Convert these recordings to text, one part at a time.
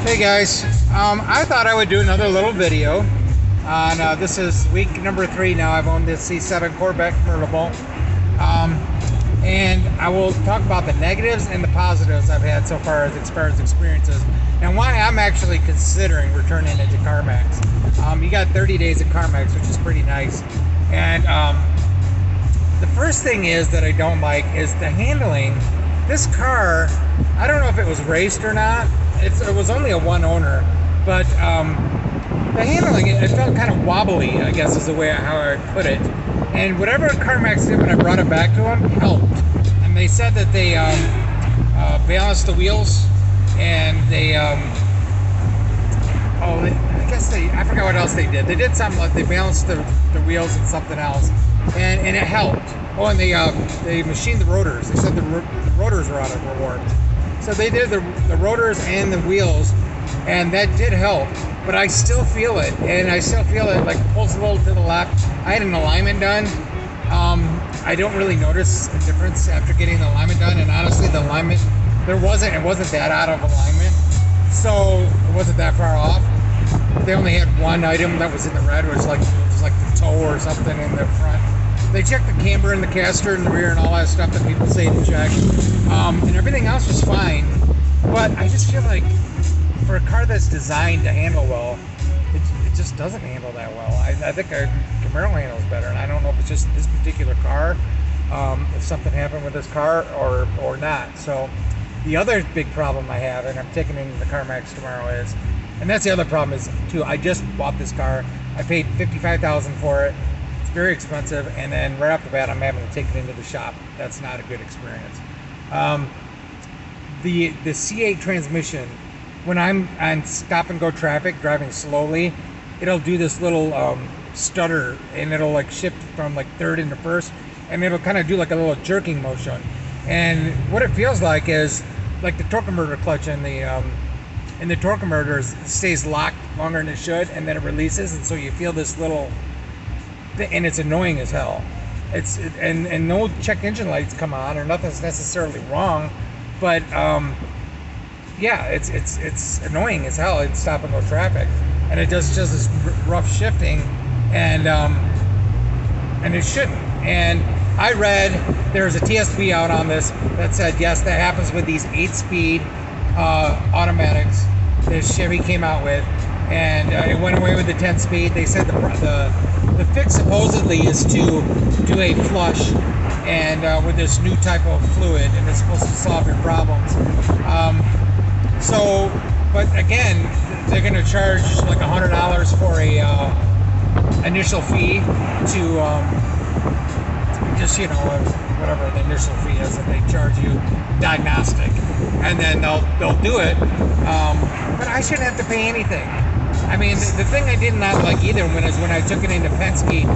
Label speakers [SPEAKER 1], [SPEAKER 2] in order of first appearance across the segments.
[SPEAKER 1] Hey guys, I thought I would do another little video on, this is week number 3 now. I've owned this C7 Corvette Convertible, and I will talk about the negatives and the positives I've had so far as experiences, and why I'm actually considering returning it to CarMax. You got 30 days at CarMax, which is pretty nice, and the first thing is that I don't like is the handling. This car, I don't know if it was raced or not. It was only a one owner, but the handling, it felt kind of wobbly, I guess is the way how I would put it. And whatever CarMax did when I brought it back to them helped. And they said that they balanced the wheels, and they, I forgot what else they did. They did something like they balanced the wheels and something else, and it helped. Oh, and they machined the rotors. They said the rotors were warped. So they did the rotors and the wheels, and that did help. But I still feel it, and I still feel it like pulls a little to the left. I had an alignment done. I don't really notice a difference after getting the alignment done, and honestly, the alignment it wasn't that out of alignment, so it wasn't that far off. They only had one item that was in the red, which was like the toe or something in the front. They checked the camber and the caster in the rear and all that stuff that people say to check, and everything else was fine. But I just feel like for a car that's designed to handle well, it just doesn't handle that well. I think a Camaro handles better, and I don't know if it's just this particular car, if something happened with this car or not. So the other big problem I have, and I'm taking it into the CarMax tomorrow, is, and that's the other problem is too, I just bought this car. I paid $55,000 for it. Very expensive, and then right off the bat I'm having to take it into the shop. That's not a good experience. The C8 transmission, when I'm on stop and go traffic driving slowly, it'll do this little stutter, and it'll like shift from like third into first, and it'll kind of do like a little jerking motion. And what it feels like is like the torque converter clutch in the torque converter stays locked longer than it should, and then it releases, and so you feel this little, and it's annoying as hell. And no check engine lights come on, or nothing's necessarily wrong, but yeah, it's annoying as hell in stop and go traffic, and it does just this rough shifting, and it shouldn't. And I read there's a TSB out on this that said yes, that happens with these 8-speed automatics that Chevy came out with, and it went away with the 10-speed. They said the fix supposedly is to do a flush and with this new type of fluid, and it's supposed to solve your problems. But again, they're going to charge like $100 for a initial fee to just, you know, whatever the initial fee is, and they charge you diagnostic, and then they'll do it. But I shouldn't have to pay anything. I mean, the thing I did not like either when I took it into Penske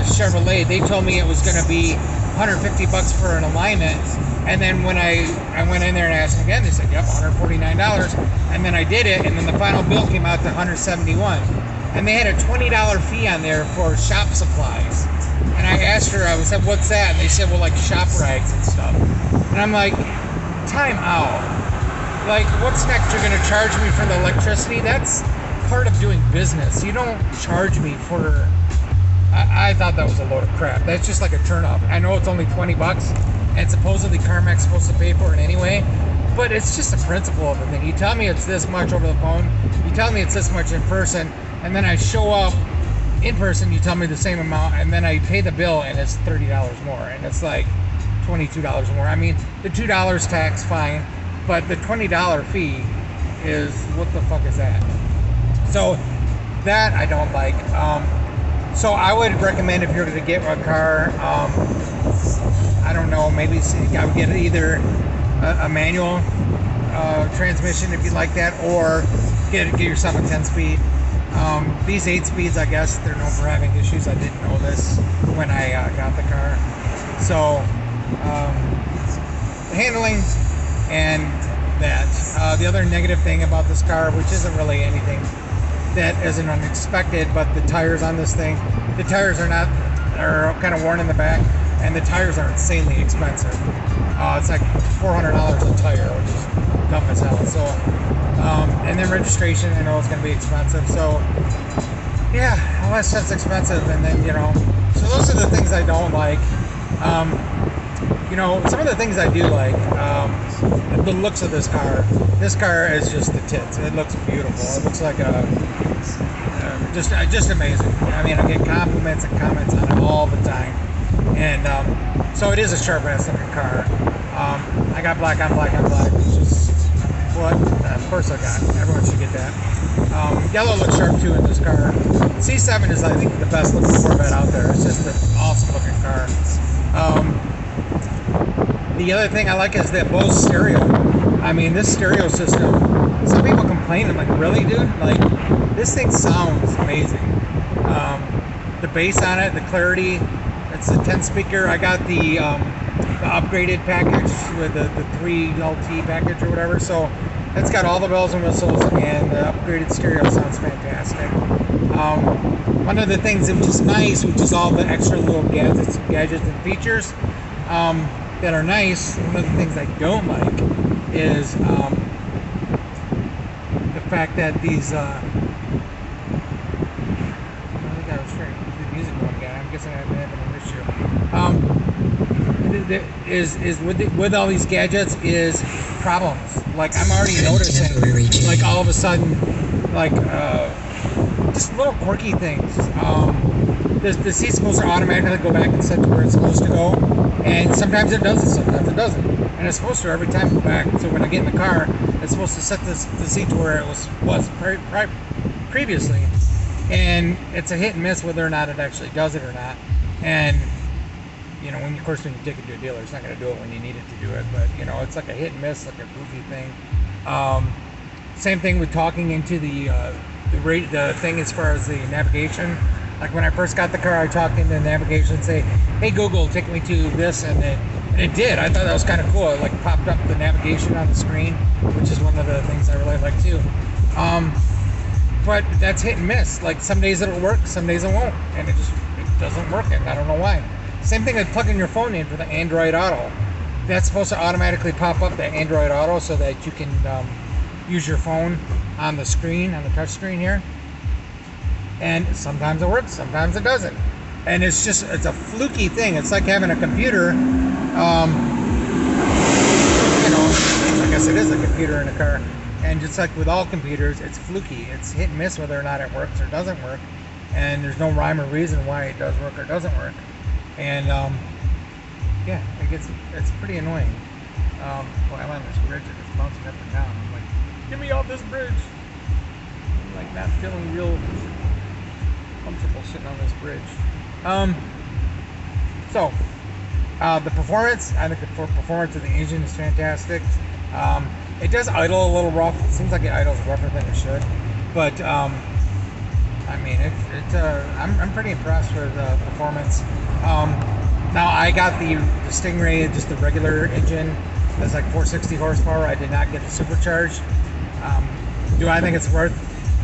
[SPEAKER 1] Chevrolet, they told me it was going to be $150 for an alignment, and then when I went in there and asked again, they said, yep, $149, and then I did it, and then the final bill came out to $171, and they had a $20 fee on there for shop supplies. And I asked her, I said, what's that? And they said, well, like shop rags and stuff. And I'm like, time out. Like, what's next? You're going to charge me for the electricity? That's part of doing business. You don't charge me for... I thought that was a load of crap. That's just like a turn-off. I know it's only $20, and supposedly CarMax is supposed to pay for it anyway, but it's just the principle of the thing. You tell me it's this much over the phone, you tell me it's this much in person, and then I show up in person, you tell me the same amount, and then I pay the bill, and it's $30 more, and it's like $22 more. I mean, the $2 tax, fine, but the $20 fee is, what the fuck is that? So that I don't like. So I would recommend, if you're going to get a car, I don't know, maybe I would get either a manual transmission if you like that, or get yourself a 10-speed. These 8 speeds, I guess, they're known for having issues. I didn't know this when I got the car. So handling and that. The other negative thing about this car, which isn't really anything that isn't unexpected, but the tires on this thing, the tires are kind of worn in the back. and the tires are insanely expensive. It's like $400 a tire, which is dumb as hell. So, and then registration, I know it's going to be expensive. So, yeah, all that stuff's expensive. And then, you know, so those are the things I don't like. You know, some of the things I do like, the looks of this car. This car is just the tits. It looks beautiful. It looks like a just amazing. I mean, I get compliments and comments on it all the time, and so it is a sharp ass looking car. I got black on black on black, which is what, of course I got. Everyone should get that. Yellow looks sharp too in this car. C7 is, I think, the best looking Corvette out there. It's just an awesome looking car. The other thing I like is that Bose stereo. I mean, this stereo system, some people complain, I'm like, really, dude? Like, this thing sounds amazing. The bass on it, the clarity, it's a 10 speaker. I got the upgraded package with the 3LT package or whatever, so it's got all the bells and whistles, and the upgraded stereo sounds fantastic. One of the things that was nice, which is all the extra little gadgets and features that are nice. One of the things I don't like is the fact that these I think I was trying to keep the music going again. I'm guessing I've been having an issue. Is with all these gadgets is problems. Like, I'm already noticing, like, all of a sudden, like just little quirky things. The seat's supposed to automatically go back and set to where it's supposed to go, and sometimes it does, and sometimes it doesn't. And it's supposed to every time go back. So when I get in the car, it's supposed to set the seat to where it was previously. And it's a hit and miss whether or not it actually does it or not. And you know, when you take it to a dealer, it's not going to do it when you need it to do it. But you know, it's like a hit and miss, like a goofy thing. Same thing with talking into the thing as far as the navigation. Like, when I first got the car, I talked into the navigation and say, "Hey Google, take me to this," and it did. I thought that was kind of cool. It like popped up the navigation on the screen, which is one of the things I really like too. But that's hit and miss. Like, some days it'll work, some days it won't, and it doesn't work, and I don't know why. Same thing with plugging your phone in for the Android Auto. That's supposed to automatically pop up the Android Auto so that you can use your phone on the screen, on the touch screen here. And sometimes it works, sometimes it doesn't. And it's a fluky thing. It's like having a computer, you know, I guess it is a computer in a car. And just like with all computers, it's fluky. It's hit and miss whether or not it works or doesn't work. And there's no rhyme or reason why it does work or doesn't work. And yeah, it's pretty annoying. Boy, I'm on this bridge and it's bouncing up and down. I'm like, get me off this bridge. I'm like not feeling real comfortable sitting on this bridge. So the performance, I think the performance of the engine is fantastic. It does idle a little rough. It seems like it idles rougher than it should, but I mean, I'm pretty impressed with the performance. Now, I got the Stingray, just the regular engine. That's like 460 horsepower. I did not get the supercharged. Do I think it's worth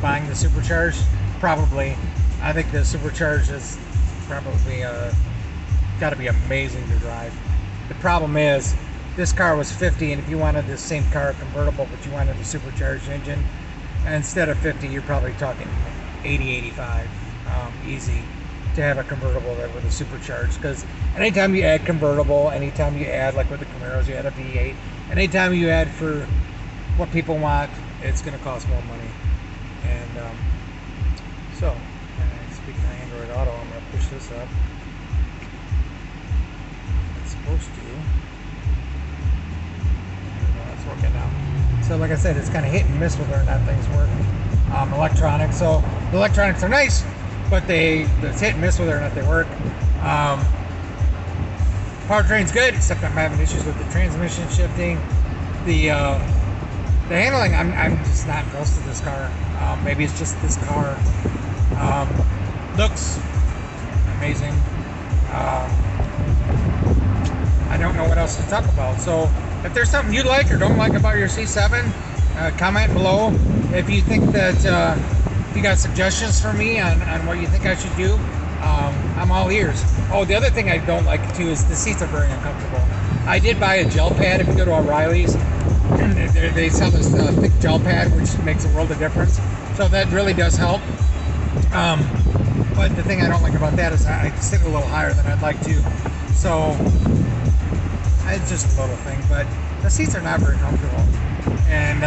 [SPEAKER 1] buying the supercharged? Probably. I think the supercharged is probably got to be amazing to drive. The problem is, this car was 50, and if you wanted the same car convertible, but you wanted a supercharged engine, instead of 50, you're probably talking 80, 85, easy to have a convertible that with a supercharged. Because anytime you add convertible, anytime you add, like with the Camaros, you add a V8, anytime you add for what people want, it's going to cost more money. And so, speaking of Android Auto, I'm going to push this up. It's supposed to. It's working now. So like I said, it's kind of hit and miss whether or not things work. Electronics. So the electronics are nice, but it's hit and miss whether or not they work. Powertrain's good, except I'm having issues with the transmission shifting. The handling, I'm just not impressed with this car. Maybe it's just this car. Looks amazing. I don't know what else to talk about. So if there's something you like or don't like about your C7, comment below. If you think that if you got suggestions for me on what you think I should do, I'm all ears. Oh, the other thing I don't like too is the seats are very uncomfortable. I did buy a gel pad. If you go to O'Reilly's, they sell this thick gel pad, which makes a world of difference. So that really does help. But the thing I don't like about that is I sit a little higher than I'd like to. So it's just a little thing, but the seats are not very comfortable. And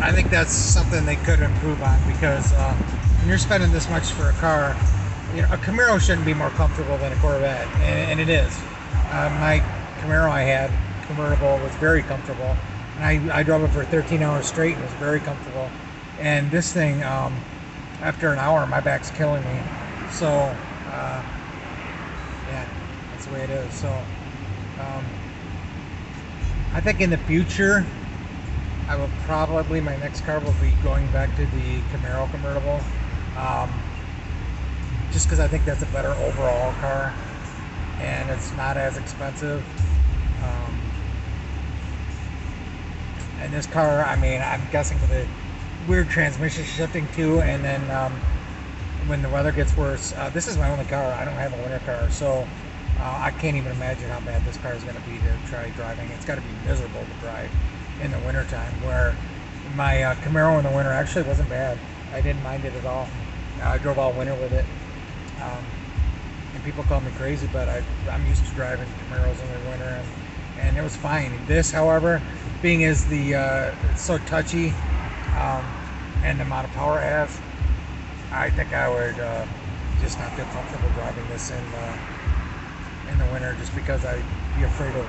[SPEAKER 1] I think that's something they could improve on, because when you're spending this much for a car, you know, a Camaro shouldn't be more comfortable than a Corvette, and it is. My Camaro I had, convertible, was very comfortable, and I drove it for 13 hours straight and it was very comfortable. And this thing, after an hour, my back's killing me. So, yeah, that's the way it is. So, I think in the future, I will probably, my next car will be going back to the Camaro convertible. Just because I think that's a better overall car, and it's not as expensive. And this car, I mean, I'm guessing with the weird transmission shifting too, and then when the weather gets worse, this is my only car. I don't have a winter car, so I can't even imagine how bad this car is going to be to try driving. It's got to be miserable to drive in the wintertime, where my Camaro in the winter actually wasn't bad. I didn't mind it at all. I drove all winter with it. And people call me crazy, but I'm used to driving Camaros in the winter, and it was fine. This, however, being as it's so touchy, and the amount of power it has, I think I would just not feel comfortable driving this in the winter, just because I'd be afraid of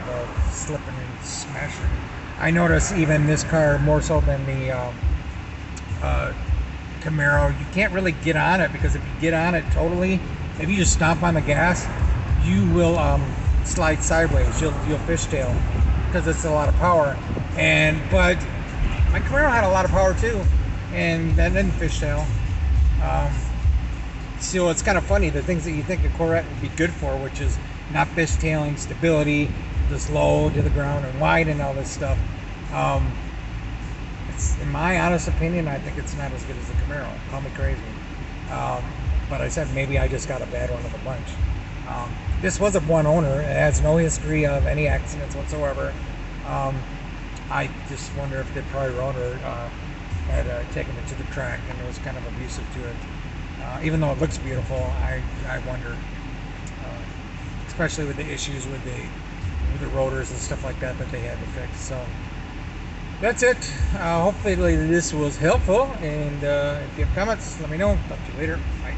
[SPEAKER 1] slipping and smashing. I notice even this car, more so than the Camaro, you can't really get on it, because if you get on it totally, if you just stomp on the gas, you will slide sideways. You'll fishtail, because it's a lot of power. But my Camaro had a lot of power too, and that didn't fishtail. So it's kind of funny, the things that you think a Corvette would be good for, which is not fishtailing, stability, just low to the ground and wide and all this stuff. It's, in my honest opinion, I think it's not as good as the Camaro. Call me crazy. But I said maybe I just got a bad one of the bunch. This was a one owner. It has no history of any accidents whatsoever. I just wonder if the prior owner had taken it to the track and it was kind of abusive to it. Even though it looks beautiful, I wonder, especially with the issues with the rotors and stuff like that they had to fix. So that's it. Hopefully this was helpful, and if you have comments, let me know. Talk to you later. Bye.